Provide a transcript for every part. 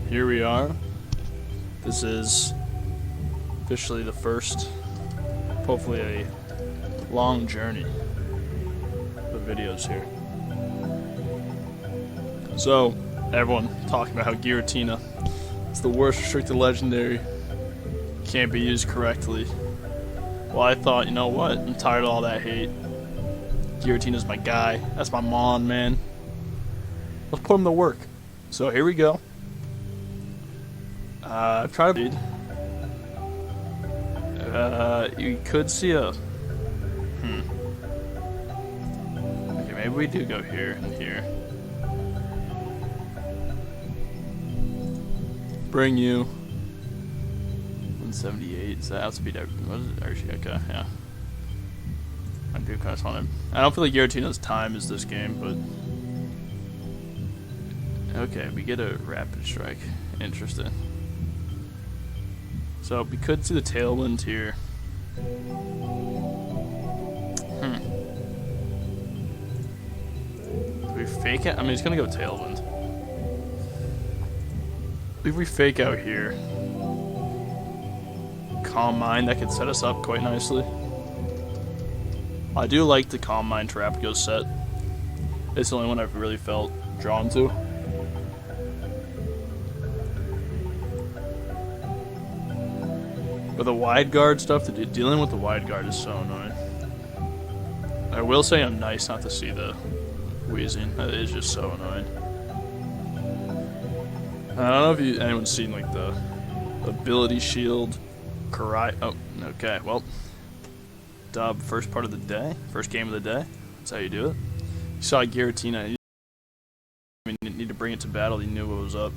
here we are. This is officially the first, hopefully a long journey of videos here. So, everyone talking about how Giratina is the worst restricted legendary, can't be used correctly. Well, I thought, you know what, I'm tired of all that hate. Giratina's my guy, that's my mon, man. Let's put him to work. So here we go. I've tried to read. You could see a... Okay, maybe we do go here and here. Bring you. 178, so that outspeed, what is it? Actually, okay, yeah. I do kind of want him. I don't feel like Giratina's time is this game, but... Okay, we get a rapid strike. Interesting. So we could see the tailwind here. Do we fake it? I mean, he's gonna go tailwind. If we fake out here, Calm Mind, that could set us up quite nicely. I do like the Calm Mind Terapagos set. It's the only one I've really felt drawn to. But the wide guard stuff, dealing with the wide guard is so annoying. I will say I'm nice not to see the wheezing. That is just so annoying. I don't know if anyone's seen like the ability shield, oh, okay, well, dub first part of the day, first game of the day. That's how you do it. You saw Giratina. You didn't need to bring it to battle. He knew what was up.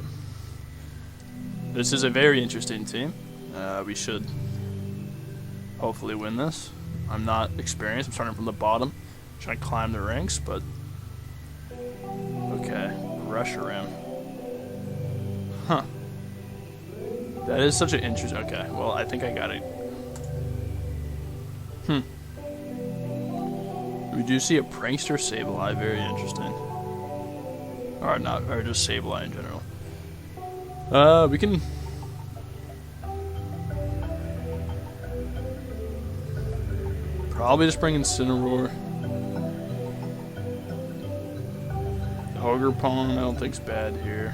This is a very interesting team. We should hopefully win this. I'm not experienced. I'm starting from the bottom, trying to climb the ranks, but okay, Rusher him. Huh. That is such an interesting. Okay, well, I think I got it. We do see a Prankster Sableye. Very interesting. Or not, or just Sableye in general. We can. Probably just bring in Incineroar. Ogre Pawn, I don't think's bad here.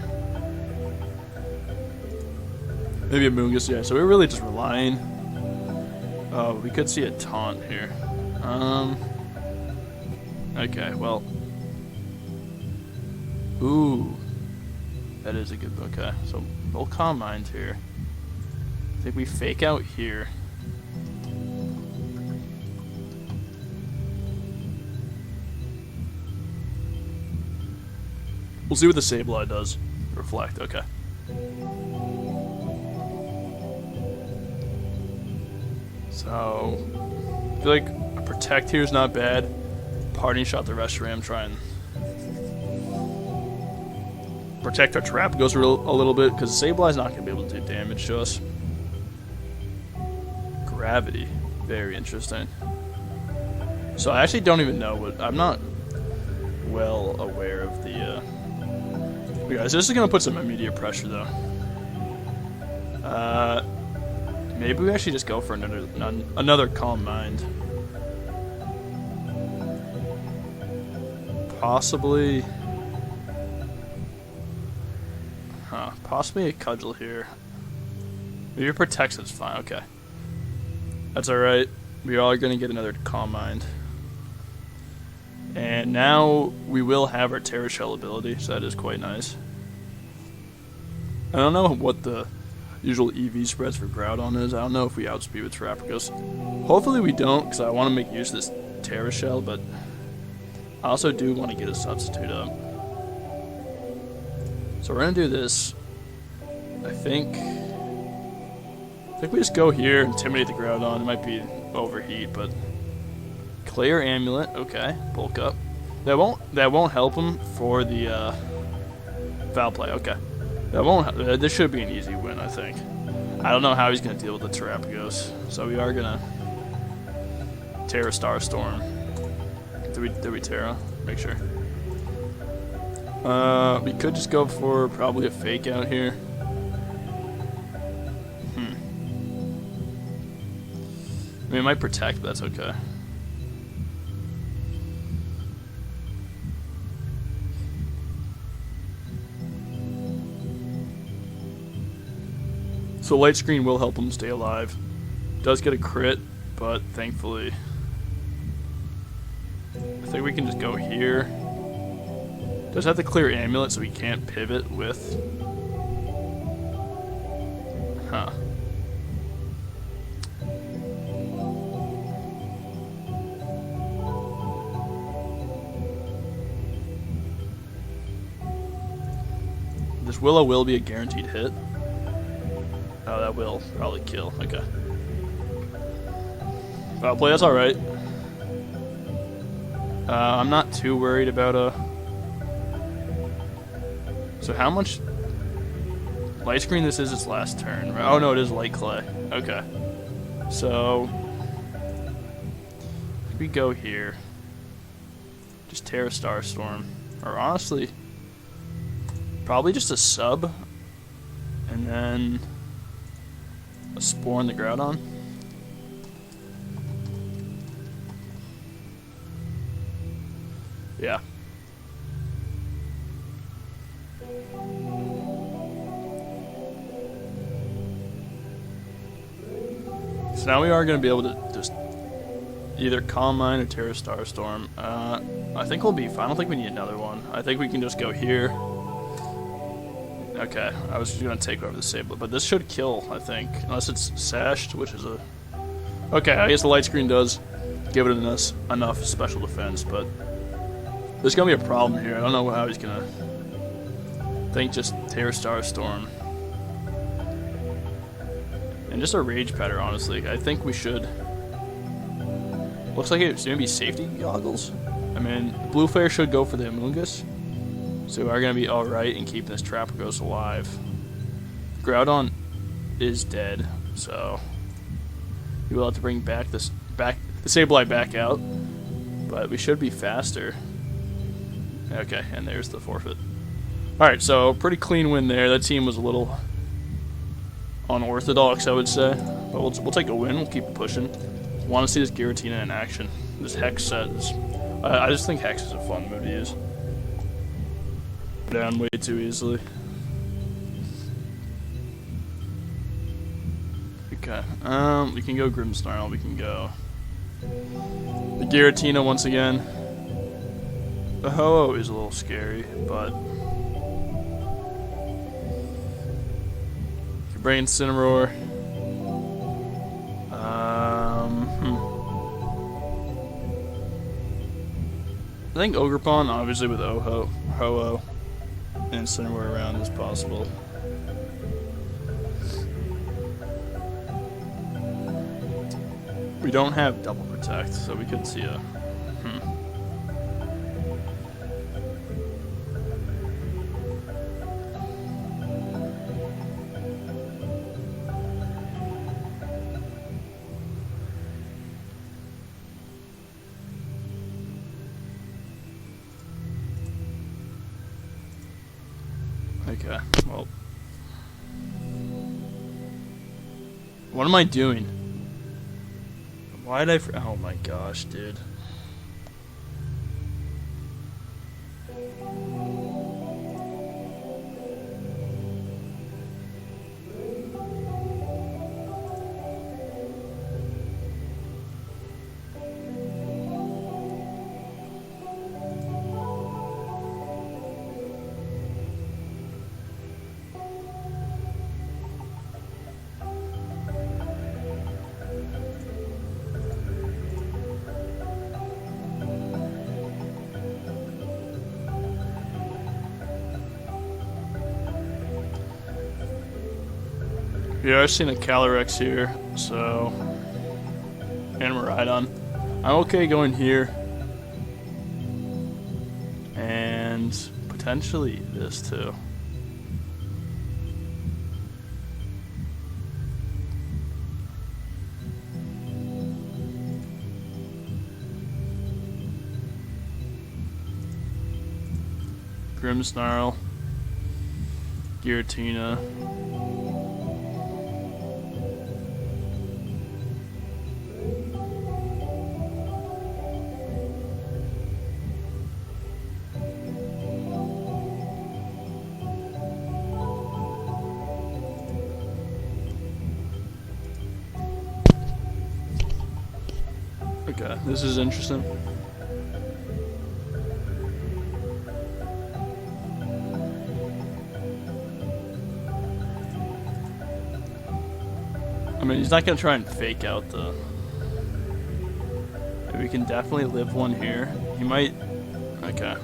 Maybe a Moongus, yeah. So we're really just relying. Oh, we could see a taunt here. Okay, well. Ooh. That is a good book. Okay, so we'll Calm Mind here. I think we fake out here. We'll see what the Sableye does. Reflect, okay. So, I feel like a Protect here is not bad. Parting Shot the Reshiram, try and protect our Terapagos a little bit, because Sableye's not going to be able to do damage to us. Gravity, very interesting. So I actually don't even know what, I'm not well aware of the, guys, this is going to put some immediate pressure though. Maybe we actually just go for another Calm Mind. Possibly. Possibly a Cudgel here. Maybe it protects us fine. Okay. That's alright. We are going to get another Calm Mind. And now we will have our Terra Shell ability, so that is quite nice. I don't know what the usual EV spreads for Groudon is. I don't know if we outspeed with Terapagos. Hopefully we don't, because I want to make use of this Terra Shell, but I also do want to get a substitute up. So we're going to do this. I think we just go here, intimidate the Groudon. It might be overheat, but Clear Amulet, okay, bulk up. That won't help him for the foul play. Okay, that won't. This should be an easy win, I think. I don't know how he's gonna deal with the Terapagos, so we are gonna Terra Star Storm. Did we Terra? Make sure. We could just go for probably a fake out here. mean, it might protect, but that's okay. So light screen will help him stay alive. Does get a crit, but thankfully, I think we can just go here. Does have to clear amulet, so we can't pivot with. Huh. This Willow will be a guaranteed hit. Oh, that will probably kill. Okay. Foul play, that's alright. I'm not too worried about a... So how much... Light screen this is its last turn. Oh no, it is light clay. Okay. So... we go here. Just Terra Starstorm. Or honestly... probably just a sub. And then... a Spawn the Groudon. Yeah. So now we are going to be able to just either Calm Mind or Terra Starstorm. I think we'll be fine. I don't think we need another one. I think we can just go here. Okay, I was just going to take over the Sablet, but this should kill, I think. Unless it's sashed, which is a... Okay, I guess the light screen does give it enough special defense, but... there's going to be a problem here. I don't know how he's going to... I think just Terra Starstorm. And just a Rage Patter, honestly. I think we should... looks like it's going to be safety goggles. I mean, Blue Flare should go for the Amoonguss. So we are going to be alright in keeping this Terapagos alive. Groudon is dead, so... we will have to bring back the Sableye back out. But we should be faster. Okay, and there's the forfeit. Alright, so pretty clean win there. That team was a little unorthodox, I would say. But we'll take a win. We'll keep pushing. Want to see this Giratina in action. This Hex set is... I just think Hex is a fun move to use. Down way too easily. Okay, we can go Grimmsnarl. We can go the Giratina once again. The Ho-Oh is a little scary, but you bring Incineroar. I think Ogerpon, obviously with Ho-Oh and Incineroar around is possible. We don't have double protect, so we could see a... Okay, well... what am I doing? Why did I... oh my gosh, dude. Yeah, I've seen a Calyrex here, so... and Miraidon. I'm okay going here. And... potentially this too. Grimmsnarl. Giratina. Okay, this is interesting. I mean, he's not gonna try and fake out the... We can definitely live one here. He might... Okay.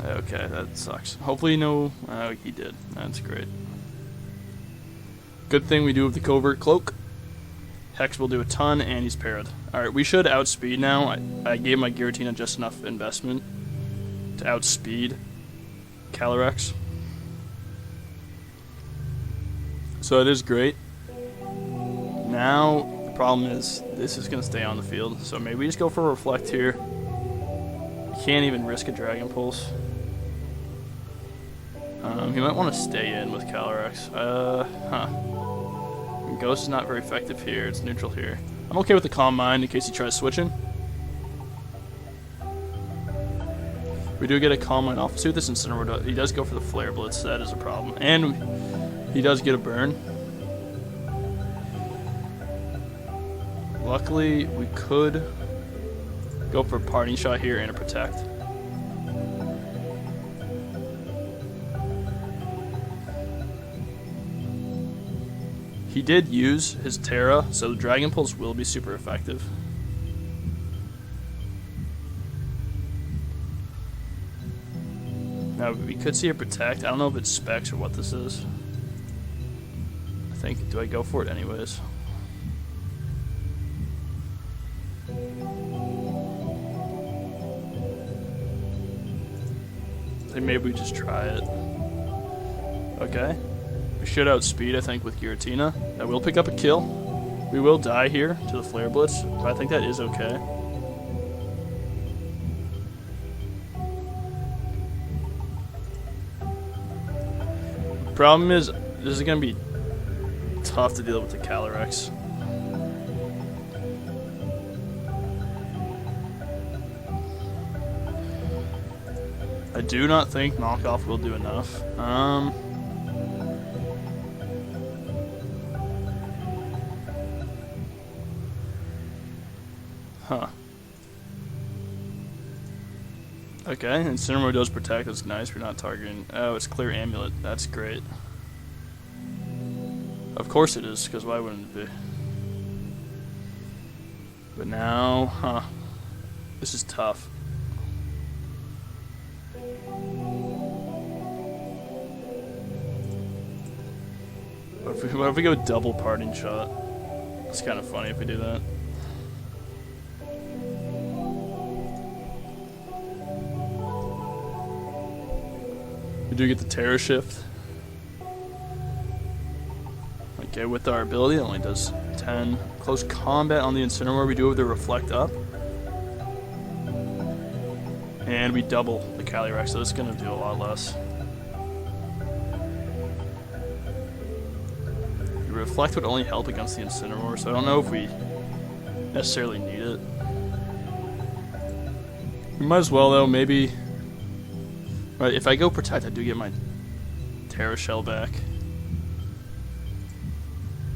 Okay, that sucks. Hopefully no... Oh, he did. That's great. Good thing we do have the covert cloak. Hex will do a ton, and he's parried. Alright, we should outspeed now. I gave my Giratina just enough investment to outspeed Calyrex. So it is great. Now, the problem is, this is going to stay on the field. So maybe we just go for a Reflect here. Can't even risk a Dragon Pulse. He might want to stay in with Calyrex. Ghost is not very effective here. It's neutral here. I'm okay with the Calm Mind in case he tries switching. We do get a Calm Mind off. Let's see what this Incineroar does. He does go for the Flare Blitz. That is a problem. And he does get a burn. Luckily, we could go for a Parting Shot here and a Protect. He did use his Terra, so the Dragon Pulse will be super effective. Now, we could see a Protect. I don't know if it's Specs or what this is. I think, do I go for it anyways? I think maybe we just try it. Okay. We should outspeed, I think, with Giratina. That will pick up a kill. We will die here to the Flare Blitz, but I think that is okay. Problem is, this is going to be tough to deal with the Calyrex. I do not think Knockoff will do enough. Huh. Okay, Incineroar does Protect. That's nice. We're not targeting. Oh, it's Clear Amulet. That's great. Of course it is, because why wouldn't it be? But now, huh. This is tough. What if we go double Parting Shot? It's kind of funny if we do that. We do get the Terror Shift. Okay, with our ability, it only does 10. Close combat on the Incineroar, we do have the Reflect up. And we double the Calyrex, so it's going to do a lot less. The Reflect would only help against the Incineroar, so I don't know if we necessarily need it. We might as well, though, maybe... Right, if I go Protect, I do get my Terra Shell back.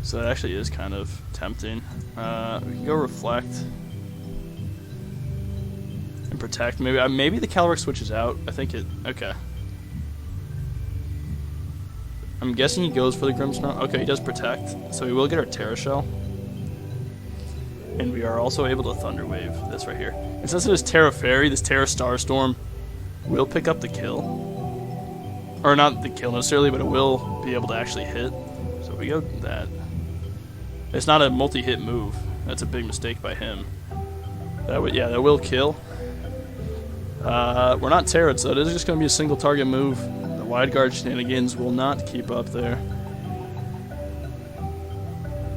So that actually is kind of tempting. We can go Reflect and Protect. Maybe the Calyrex switches out. I think it... Okay. I'm guessing he goes for the Grimmsnarl. Okay, he does Protect. So we will get our Terra Shell. And we are also able to Thunder Wave. That's right here. And since it is Terra Fairy, this Terra Starstorm will pick up the kill. Or not the kill necessarily, but it will be able to actually hit. So we go that. It's not a multi-hit move. That's a big mistake by him. That will kill. We're not Terra'd, so it is just going to be a single target move. The Wide Guard shenanigans will not keep up there.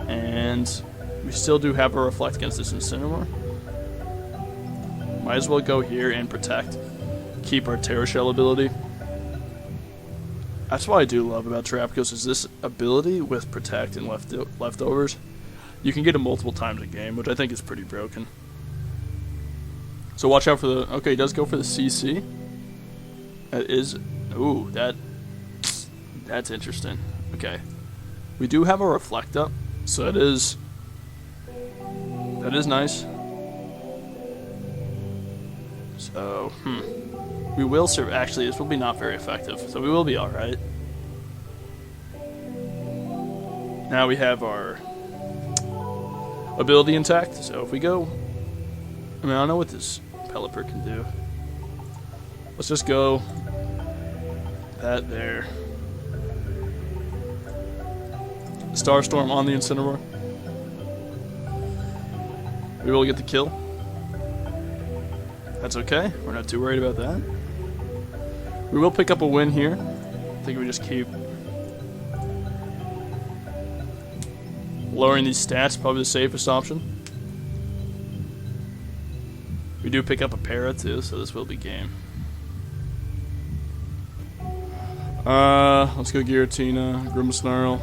And we still do have a Reflect against this Incineroar. Might as well go here and Protect. Keep our Terra Shell ability. That's what I do love about Terapagos is this ability with Protect and leftovers. You can get it multiple times a game, which I think is pretty broken. So watch out for the... Okay, he does go for the CC. That is... Ooh, that's interesting. Okay. We do have a Reflect up, so it is That is nice. So, we will serve. Actually, this will be not very effective, so we will be alright. Now we have our ability intact, so if we go... I mean, I don't know what this Pelipper can do. Let's just go... that there. Starstorm on the Incineroar. We will get the kill. That's okay. We're not too worried about that. We will pick up a win here. I think we just keep lowering these stats. Probably the safest option. We do pick up a para too, so this will be game. Let's go Giratina, Grimmsnarl.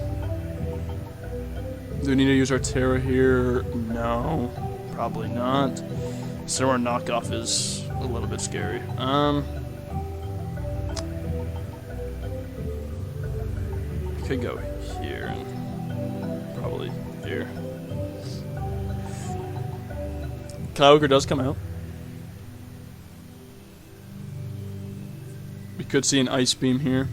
Do we need to use our Terra here? No, probably not. So our knockoff is a little bit scary. Could go here and probably here. Kyogre does come out. We could see an Ice Beam here.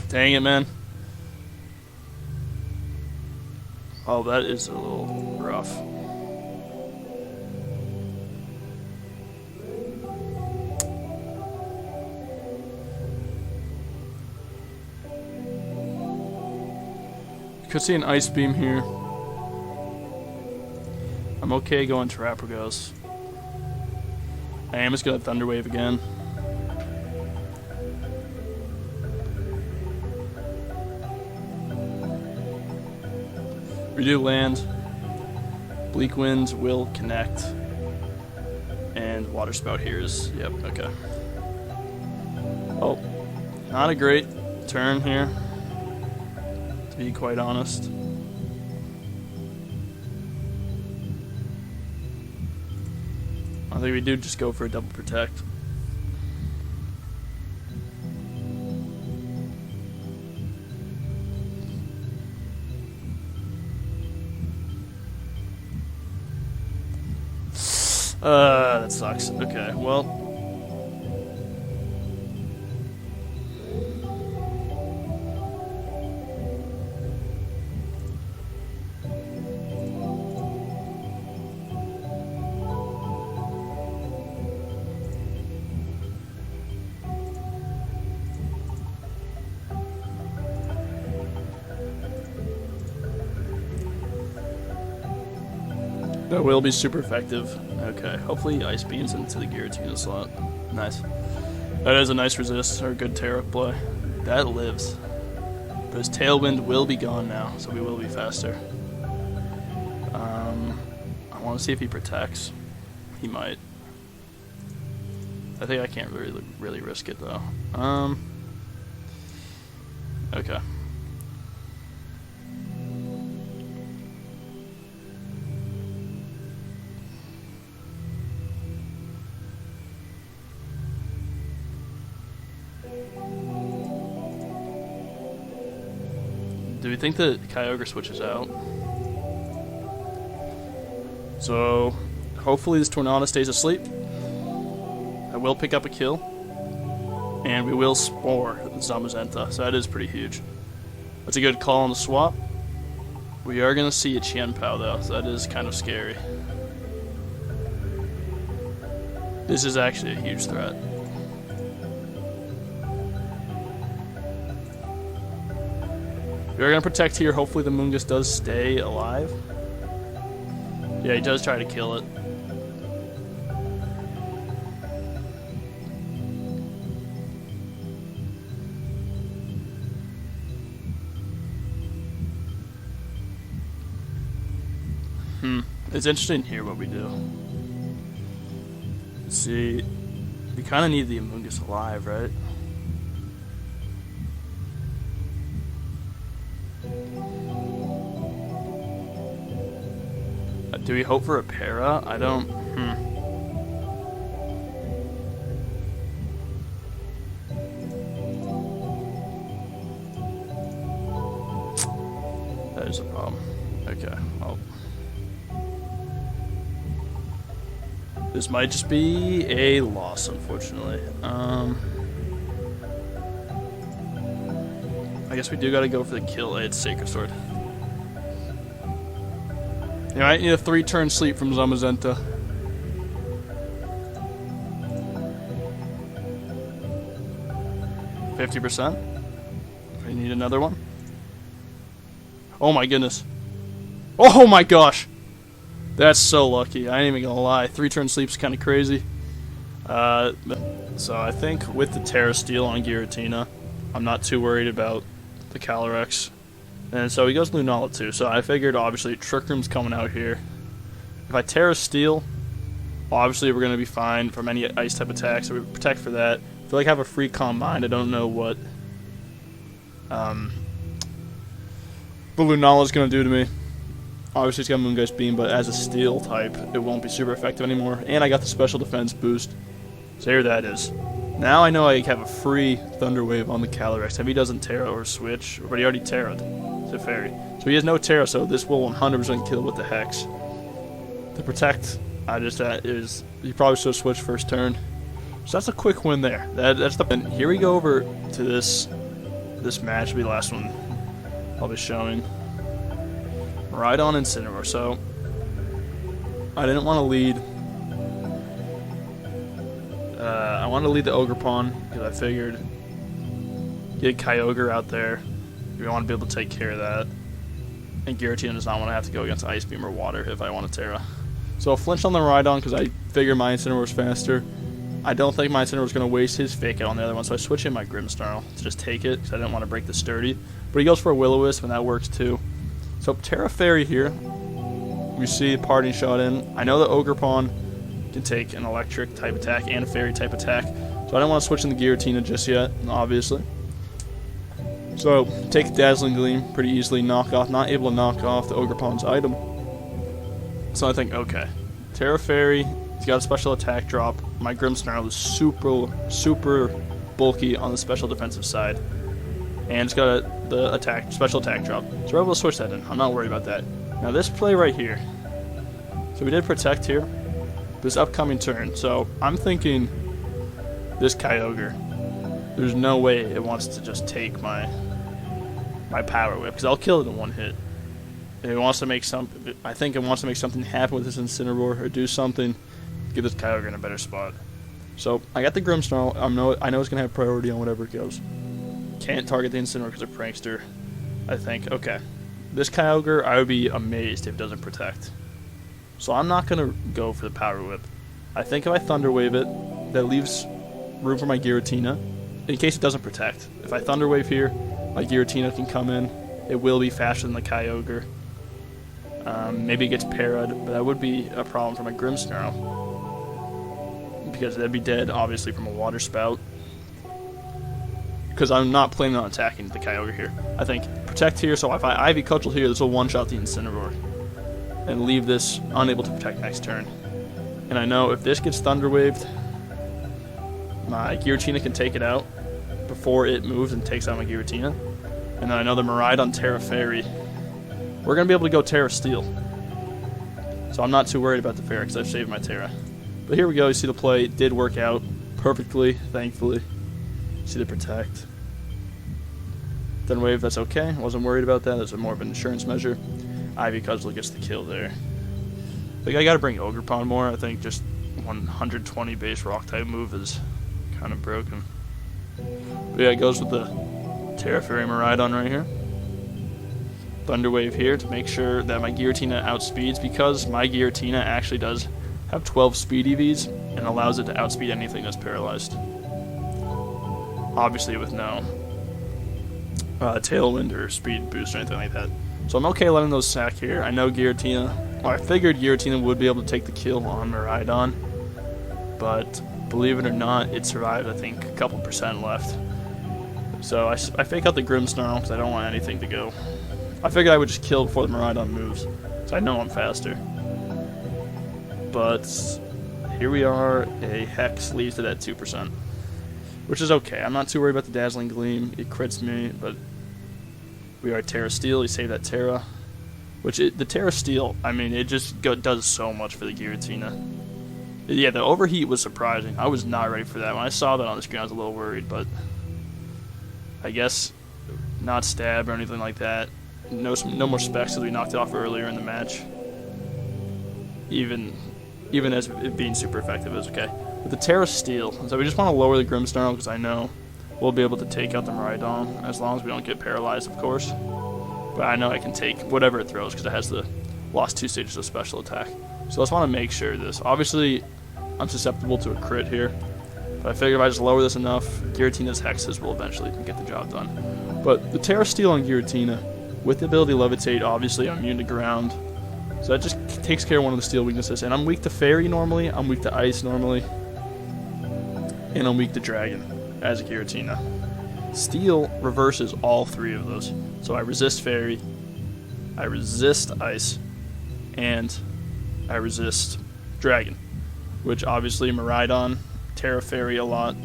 Dang it, man. Oh, that is a little rough. Could see an Ice Beam here. I'm okay going Terapagos. I am just gonna Thunder Wave again. We do land. Bleak Wind will connect. And Water Spout here is, yep, okay. Oh, not a great turn here, to be quite honest. I think we do just go for a double protect. That sucks. Okay, well. That will be super effective. Okay, hopefully Ice Beams into the Giratina slot. Nice. That is a nice resist, or a good tear up play. That lives. But his Tailwind will be gone now, so we will be faster. I want to see if he protects. He might. I think I can't really risk it though. Okay. Do we think that Kyogre switches out? So, hopefully this Tornado stays asleep. I will pick up a kill. And we will Spore the Zamazenta, so that is pretty huge. That's a good call on the swap. We are going to see a Qianpao though, so that is kind of scary. This is actually a huge threat. We are going to protect here. Hopefully the Moongus does stay alive. Yeah, he does try to kill it. It's interesting here what we do. Let's see. We kind of need the Moongus alive, right? Do we hope for a para? I don't... There's a problem. Okay, well. This might just be a loss, unfortunately. I guess we do gotta go for the kill. It's Sacred Sword. You might need a 3-turn sleep from Zamazenta. %. We need another one. Oh my goodness. Oh my gosh. That's so lucky. I ain't even gonna lie. 3-turn sleep's kind of crazy. So I think with the Terra Steel on Giratina, I'm not too worried about the Calyrex. And so he goes Lunala too. So I figured obviously Trick Room's coming out here. If I Terra Steel, obviously we're gonna be fine from any ice type attacks. So we protect for that. I feel like I have a free combine. I don't know what the Lunala's gonna do to me. Obviously it's got Moongeist Beam, but as a steel type, it won't be super effective anymore. And I got the special defense boost. So here that is. Now I know I have a free Thunder Wave on the Calyrex. If he doesn't Terra or switch, but he already Terra'd. It's a fairy. So he has no Terra, so this will 100% kill with the Hex. To protect, he probably should have switched first turn. So that's a quick win there. That's the. And here we go over to this match. Will be the last one I'll be showing. Rhydon Incineroar. So I didn't want to lead. I wanted to lead the Ogerpon because I figured get Kyogre out there. We want to be able to take care of that. And Giratina does not want to have to go against Ice Beam or Water if I want to Terra. So I'll flinch on the Rhydon because I figure my Incineroar is faster. I don't think my Incineroar is going to waste his Fake Out on the other one, so I switch in my Grimmsnarl to just take it because I didn't want to break the Sturdy. But he goes for a Will-O-Wisp, and that works too. So Terra Fairy here. We see Parting Shot in. I know that Ogerpon can take an Electric type attack and a Fairy type attack, so I don't want to switch in the Giratina just yet, obviously. So take Dazzling Gleam pretty easily, not able to knock off the Ogerpon's item. So I think, okay, Terra Fairy, he's got a special attack drop. My Grimmsnarl is super bulky on the special defensive side. And it's got the special attack drop. So we're able to switch that in. I'm not worried about that. Now this play right here. So we did Protect here. This upcoming turn. So I'm thinking this Kyogre. There's no way it wants to just take my Power Whip, because I'll kill it in one hit. It wants to make I think it wants to make something happen with this Incineroar or do something to get this Kyogre in a better spot. So I got the Grimmsnarl. I know it's gonna have priority on whatever it goes. Can't target the Incineroar because of Prankster. I think okay. This Kyogre, I would be amazed if it doesn't Protect. So I'm not gonna go for the Power Whip. I think if I Thunder Wave it, that leaves room for my Giratina in case it doesn't Protect. If I Thunder Wave here, my Giratina can come in. It will be faster than the Kyogre. Maybe it gets parried, but that would be a problem for my Grimmsnarl. Because that'd be dead, obviously, from a Water Spout. Because I'm not planning on attacking the Kyogre here. I think Protect here, so if I Ivy Cudgel here, this will one-shot the Incineroar. And leave this unable to Protect next turn. And I know if this gets Thunder Waved, my Giratina can take it out before it moves and takes out my Giratina. And then I know the Miraidon Terra Fairy, we're going to be able to go Terra Steel. So I'm not too worried about the Fairy because I've saved my Terra. But here we go, you see the play, it did work out perfectly, thankfully. See the Protect. Then Wave, that's okay, wasn't worried about that, that's more of an insurance measure. Ivy Cudgel gets the kill there. I think I gotta bring Ogerpon more, I think just 120 base Rock type move is kind of broken. But yeah, it goes with the Terra Fairy Miraidon right here. Thunder Wave here to make sure that my Giratina outspeeds, because my Giratina actually does have 12 speed EVs and allows it to outspeed anything that's paralyzed. Obviously with no Tailwind or speed boost or anything like that. So I'm okay letting those sack here. I know Giratina, well, I figured Giratina would be able to take the kill on Miraidon, but believe it or not, it survived, I think, a couple % left. So I fake out the Grimmsnarl because I don't want anything to go. I figured I would just kill before the Miraidon moves, so I know I'm faster. But here we are, a Hex leaves it at 2%, which is okay. I'm not too worried about the Dazzling Gleam. It crits me, but we are Terra Steel. You save that Terra. Which, the Terra Steel, I mean, it just does so much for the Giratina. Yeah, the overheat was surprising. I was not ready for that. When I saw that on the screen, I was a little worried, but I guess not stab or anything like that. No more specs because we knocked it off earlier in the match. Even as it being super effective is okay. With the Terra Steel, so we just want to lower the Grimmsnarl because I know we'll be able to take out the Miraidon as long as we don't get paralyzed, of course. But I know I can take whatever it throws because it has the lost 2 stages of special attack. So let's want to make sure this. Obviously, I'm susceptible to a crit here. But I figure if I just lower this enough, Giratina's hexes will eventually get the job done. But the Terra Steel on Giratina, with the ability Levitate, obviously I'm immune to ground. So that just takes care of one of the steel weaknesses. And I'm weak to Fairy normally, I'm weak to Ice normally, and I'm weak to Dragon as a Giratina. Steel reverses all 3 of those. So I resist Fairy, I resist Ice, and I resist Dragon. Which obviously Miraidon, Terra Fairy a lot.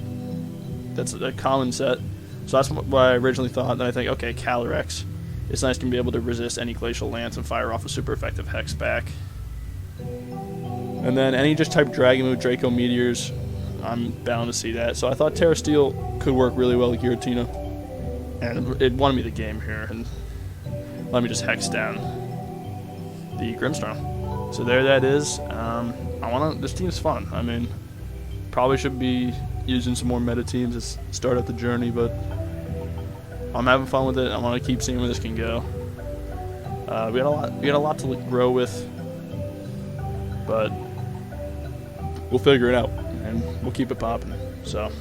That's a common set. So that's what I originally thought. Then I think, okay, Calyrex. It's nice to be able to resist any Glacial Lance and fire off a super effective Hex back. And then any just type Dragon move, Draco Meteors, I'm bound to see that. So I thought Terra Steel could work really well with Giratina. And it won me the game here. And let me just Hex down the Grimmsnarl. So there that is. This team's fun. I mean, probably should be using some more meta teams to start out the journey, but I'm having fun with it. I want to keep seeing where this can go. We got a lot to grow with, but we'll figure it out and we'll keep it popping. So,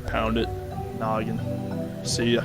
pound it, noggin. See ya.